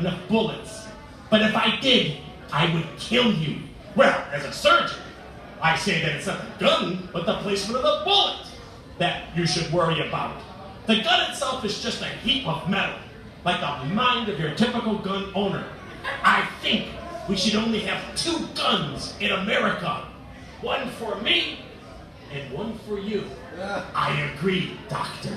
enough bullets. But if I did, I would kill you. Well, as a surgeon, I say that it's not the gun, but the placement of the bullet that you should worry about. The gun itself is just a heap of metal, like the mind of your typical gun owner. I think we should only have 2 guns in America. One for me, and one for you. I agree, Doctor.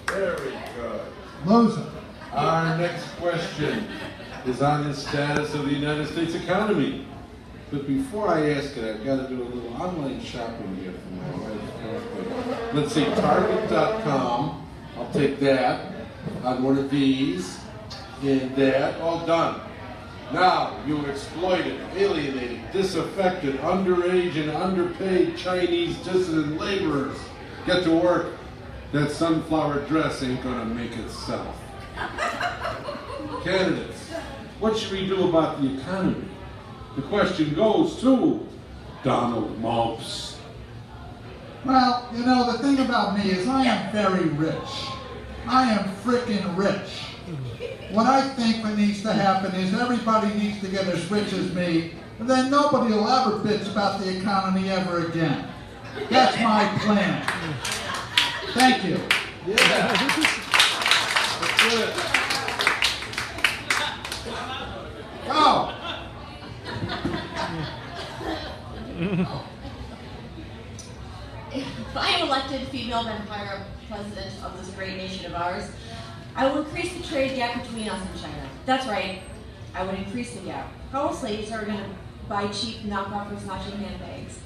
Very good. Loser. Our next question is on the status of the United States economy. But before I ask it, I've got to do a little online shopping here for my wife. Let's see, Target.com. I'll take that on one of these. And that, all done. Now, you exploited, alienated, disaffected, underage, and underpaid Chinese dissident laborers. Get to work. That sunflower dress ain't gonna make itself. Candidates, what should we do about the economy? The question goes to Donald Mumps. Well, you know, the thing about me is I am very rich. I am frickin' rich. What I think what needs to happen is everybody needs to get as rich as me, and then nobody will ever bitch about the economy ever again. That's my plan. Thank you. Yeah. That's good. Go! If I am elected female vampire president of this great nation of ours, I will increase the trade gap between us and China. That's right, I would increase the gap. How else ladies are going to buy cheap knockoff Versace handbags?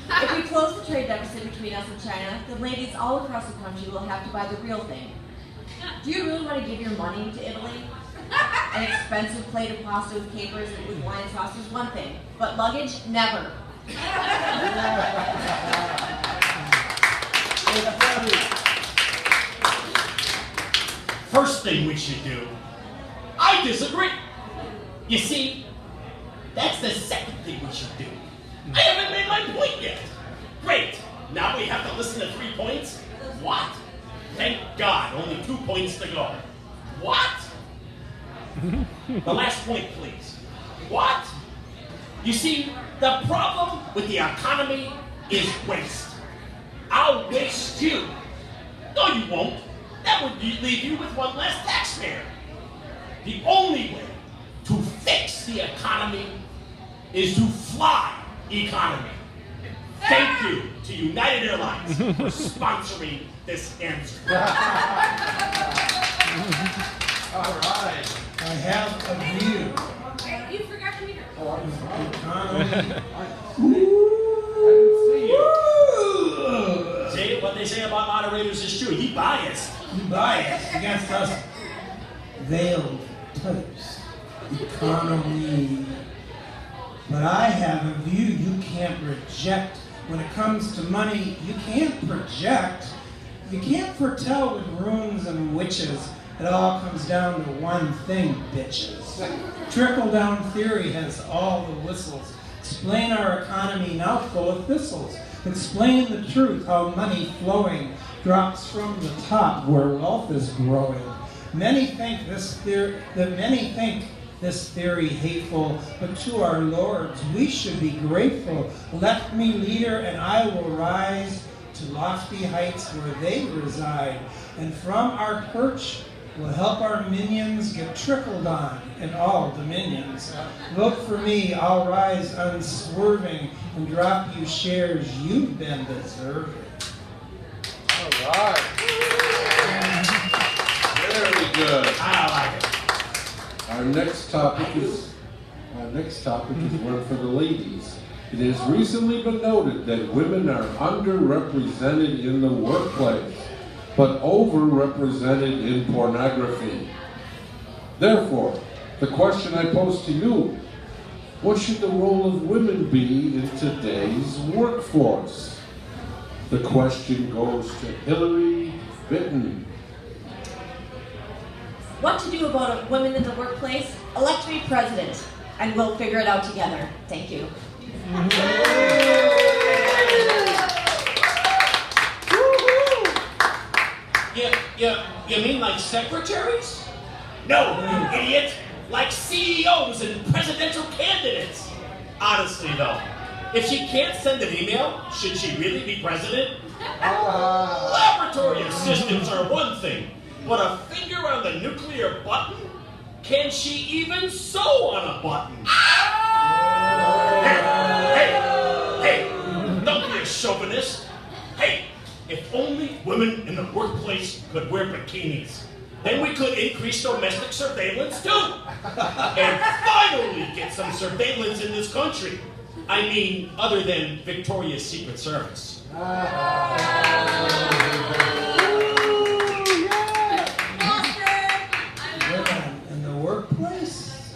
If we close the trade deficit between us and China, then ladies all across the country will have to buy the real thing. Do you really want to give your money to Italy? An expensive plate of pasta with capers and with wine sauce is one thing, but luggage, never. First thing we should do, I disagree. You see, that's the second thing we should do. I haven't made my point yet. Great, now we have to listen to 3 points? What? Thank God, only 2 points to go. What? The last point, please. What? You see, the problem with the economy is waste. I'll waste you. No, you won't. That would leave you with one less taxpayer. The only way to fix the economy is to fly economy. Thank you to United Airlines for sponsoring this answer. All right. I have a view. You forgot to meet her. Economy. I didn't see you. See, what they say about moderators is true. He biased. You bias against us veiled types. Economy. But I have a view you can't reject. When it comes to money, you can't project. You can't foretell with runes and witches. It all comes down to one thing, bitches. Trickle-down theory has all the whistles. Explain our economy now full of thistles. Explain the truth, how money flowing drops from the top where wealth is growing. Many think this theory hateful, but to our lords we should be grateful. Let me leader and I will rise to lofty heights where they reside, and from our perch will help our minions get trickled on in all dominions. Vote for me, I'll rise unswerving and drop you shares you've been deserving. All right. Very good. I like it. Our next topic is one for the ladies. It has recently been noted that women are underrepresented in the workplace, but overrepresented in pornography. Therefore, the question I pose to you, what should the role of women be in today's workforce? The question goes to Hillary Bitton. What to do about women in the workplace? Elect me president, and we'll figure it out together. Thank you. You mean like secretaries? No, you idiot! Like CEOs and presidential candidates! Honestly, though, if she can't send an email, should she really be president? Laboratory assistants are one thing, but a finger on the nuclear button? Can she even sew on a button? Hey, don't be a chauvinist. Hey, if only women in the workplace could wear bikinis, then we could increase domestic surveillance too. And finally get some surveillance in this country. I mean, other than Victoria's Secret Service. Women in the workplace?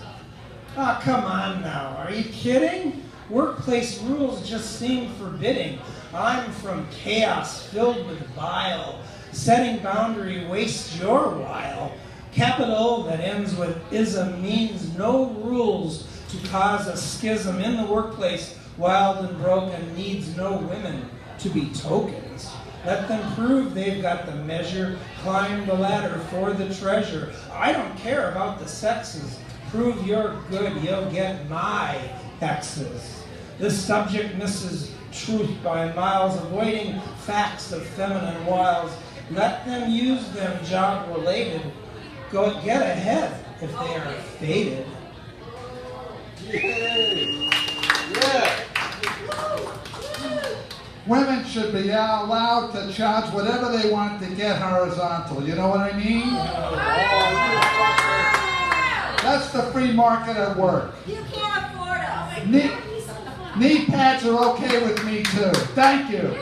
Oh, come on now. Are you kidding? Workplace rules just seem forbidding. I'm from chaos filled with bile. Setting boundary wastes your while. Capital that ends with ism means no rules to cause a schism in the workplace. Wild and broken needs no women to be tokens. Let them prove they've got the measure. Climb the ladder for the treasure. I don't care about the sexes. Prove you're good, you'll get my X's. This subject misses truth by miles, avoiding facts of feminine wiles. Let them use them job-related. Go get ahead if they are faded. Yay! Yeah! Women should be allowed to charge whatever they want to get horizontal. You know what I mean? That's the free market at work. You can't afford us. Knee pads are okay with me too. Thank you.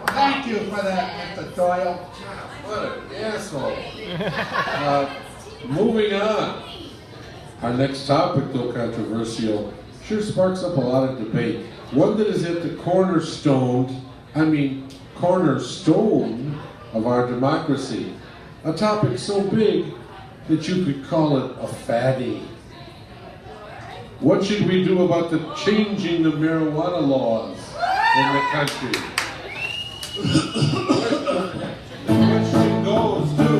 Thank you for that, Mr. Doyle. What an asshole. Moving on. Our next topic, though controversial, sure sparks up a lot of debate. One that is at the cornerstone of our democracy. A topic so big that you could call it a fatty. What should we do about the changing the marijuana laws in the country? The question goes to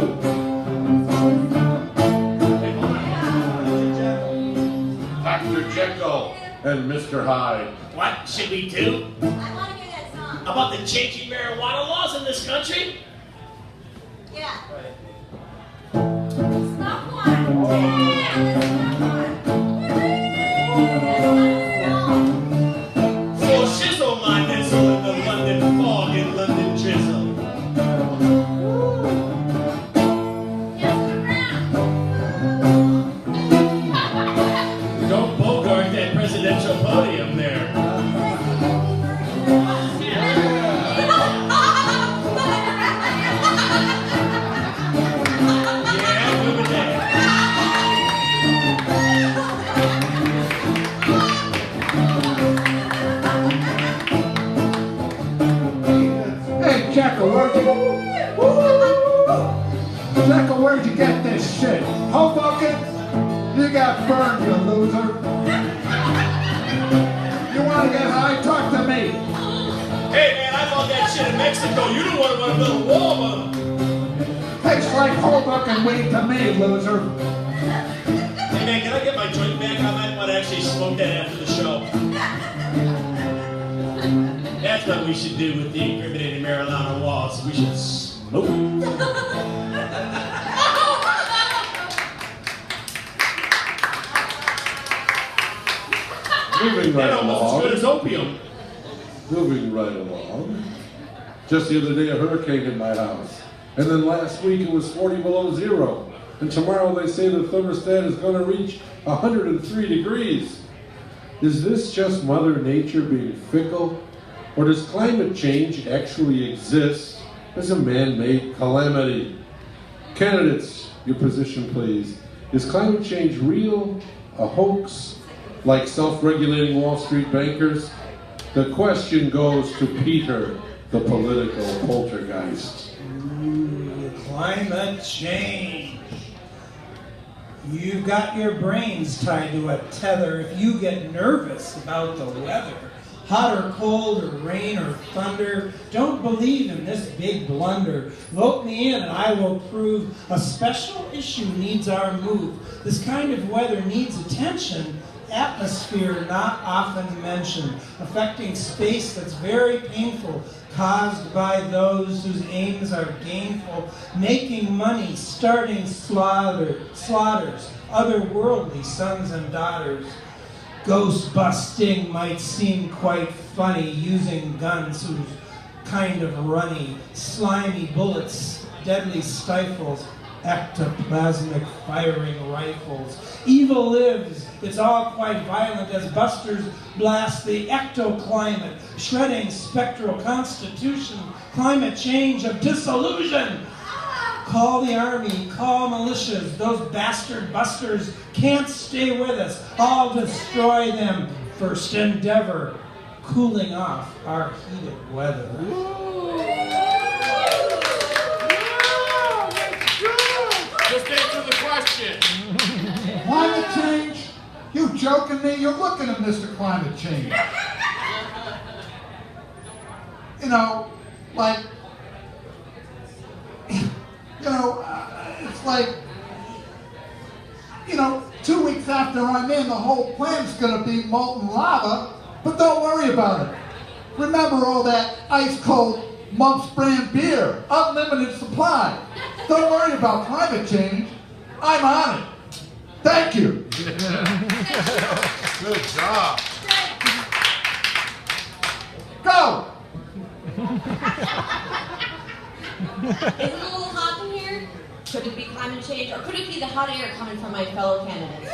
Dr. Jekyll and Mr. Hyde. What should we do I want to hear that song. about the changing marijuana laws in this country? Yeah. Stop one. So shizzle my nizzle in the London fog and London drizzle. Don't bogart that presidential podium there. Yeah, move it there. Hey, Jekyll, where'd you get this shit? Hoboken? You got burned, you loser. You want to get high? Talk to me. Hey man, I bought that shit in Mexico. You don't want to build a wall, but Tastes like Hoboken weed to me, loser. hey man, can I get my joint back? I might want to actually smoke that after the show. That's what we should do with the incriminating marijuana laws. We should smoke. Moving That right almost as good as along. opium. Moving right along. Just the other day, a hurricane hit my house. And then last week, it was 40 below zero. And tomorrow, they say the thermostat is going to reach 103 degrees. Is this just Mother Nature being fickle? Or does climate change actually exist as a man-made calamity? Candidates, your position, please. Is climate change real? A hoax? Like self-regulating Wall Street bankers? The question goes to Peter, the political poltergeist. Climate change. You've got your brains tied to a tether if you get nervous about the weather. hot or cold or rain or thunder. Don't believe in this big blunder. Vote me in and I will prove a special issue needs our move. This kind of weather needs attention. Atmosphere not often mentioned, affecting space that's very painful, caused by those whose aims are gainful, making money, starting slaughters, otherworldly sons and daughters. Ghost busting might seem quite funny, using guns whose kind of runny, slimy bullets, deadly stifles, ectoplasmic firing rifles. Evil lives, it's all quite violent as busters blast the ectoclimate, shredding spectral constitution, climate change of disillusion. Call the army, call militias, those bastard busters can't stay with us. I'll destroy them. First endeavor, cooling off our heated weather. Just answer the question. Climate change? You joking me? You're looking at Mr. Climate Change. You know, like, it's like, 2 weeks after I'm in, the whole planet's gonna be molten lava, but don't worry about it. Remember all that ice-cold Mumps brand beer, unlimited supply. Don't worry about climate change. I'm on it. Thank you. Good job. Go. Is it a little hot in here? Could it be climate change, or could it be the hot air coming from my fellow candidates?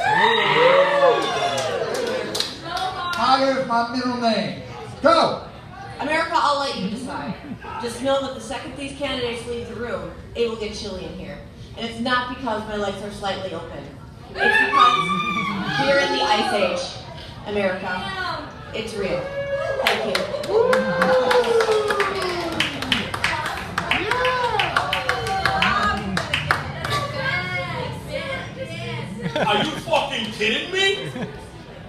Higher is my middle name. Go. America, I'll let you decide. Just know that the second these candidates leave the room, it will get chilly in here. And it's not because my legs are slightly open. It's because we're in the Ice Age. America, it's real. Thank you. Are you fucking kidding me?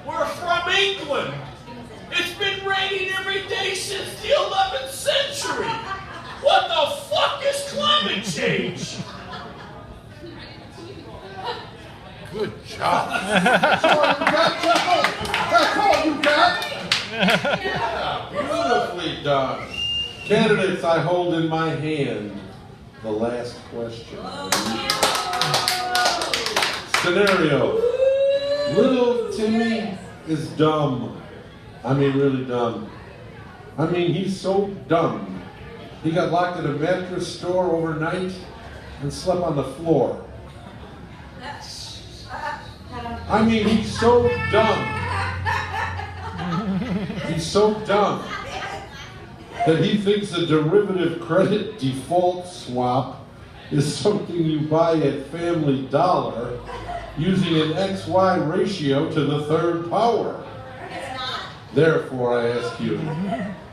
We're from England. It's been raining every day since the 11th century. What the fuck is climate change? Good job. That's all you got? Beautifully done. Candidates, I hold in my hand the last question. Scenario. Little Timmy is dumb. I mean, really dumb. I mean, he's so dumb. He got locked in a mattress store overnight and slept on the floor. I mean, he's so dumb. He's so dumb that he thinks a derivative credit default swap is something you buy at Family Dollar using an XY ratio to the third power. Therefore, I ask you,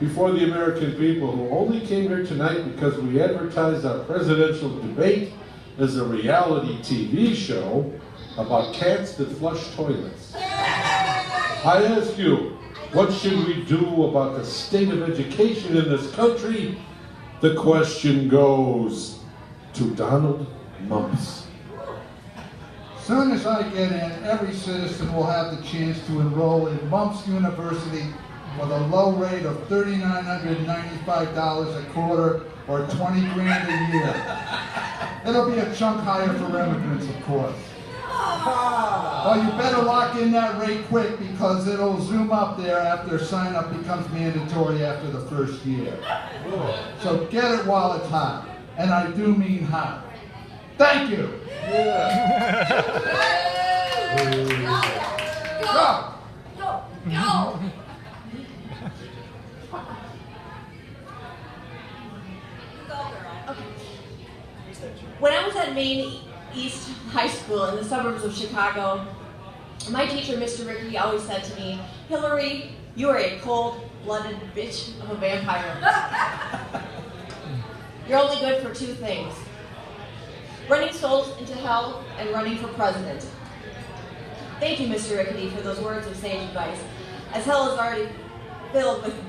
before the American people who only came here tonight because we advertised our presidential debate as a reality TV show about cats that flush toilets, I ask you, what should we do about the state of education in this country? The question goes to Donald Mumps. Soon as I get in, every citizen will have the chance to enroll in Mumps University with a low rate of $3,995 a quarter or $20 grand a year. It'll be a chunk higher for immigrants, of course. Well, you better lock in that rate quick because it'll zoom up there after sign-up becomes mandatory after the first year. So get it while it's hot. And I do mean hot. Thank you. Go. When I was at Maine East High School in the suburbs of Chicago, my teacher, Mr. Rickey, always said to me, "Hillary, you are a cold-blooded bitch of a vampire. You're only good for two things: running souls into hell and running for president." Thank you, Mr. Rickety, for those words of sage advice. As hell has already filled with